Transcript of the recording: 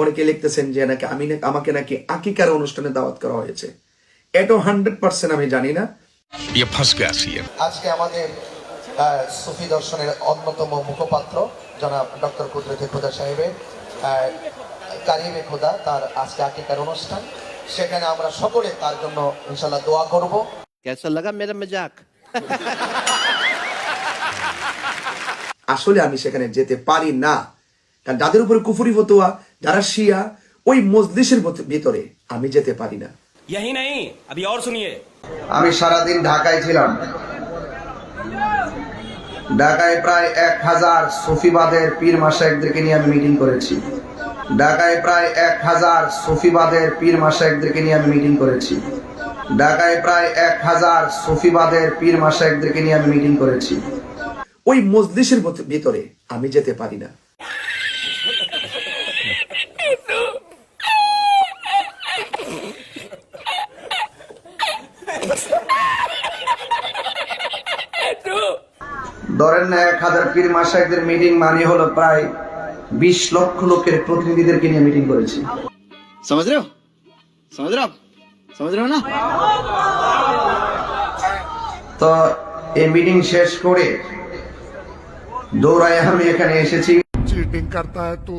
অনেকে লিখতেছেন যে নাকি আমাকে নাকি আকিকার অনুষ্ঠানে দাওয়াত করা হয়েছে। এটা 100% আমি জানি না। আজকে আমাদের সুফি দর্শনের অন্যতম মুখপাত্র জনাব ডক্টর কুদরতে খোদা সাহেবের কারিমে খোদা, তার আজকে আকিকার অনুষ্ঠান। সেখানে আমরা সকলে তার জন্য ইনশাআল্লাহ দোয়া করব। कैसा लगा मेरा मजाक? আসলে আমি সেখানে যেতে পারি না, কারণ যাদের উপরে কুফরি ফতোয়া, যারা শিয়া, ওই মজলিসের ভিতরে আমি যেতে পারি না। यही नहीं, अभी और सुनिए। আমি সারাদিন ঢাকায় ছিলাম। ঢাকায় প্রায় 1000 সুফিবাদের পীর মাশায়েখদেরকে নিয়ে আমি মিটিং করেছি। ঢাকায় প্রায় 1000 সুফিবাদের পীর মাশায়েখদেরকে নিয়ে আমি মিটিং করেছি। ঢাকায় প্রায় 1000 সুফিবাদের পীর মাশায়েখদেরকে নিয়ে আমি মিটিং করেছি। ওই মজলিসের ভিতরে আমি যেতে পারি না। ধরেন না 1000 পীর মাশায়েখদের মিটিং মানে হলো প্রায় 20 লক্ষ লোকের প্রতিনিধিদেরকে নিয়ে মিটিং করেছি। समझ रहे हो? समझ रहे हो? समझ रहे हो ना? তো এই মিটিং শেষ করে দৌড়ায় আমি এখানে এসেছি। चीटिंग करता है तू।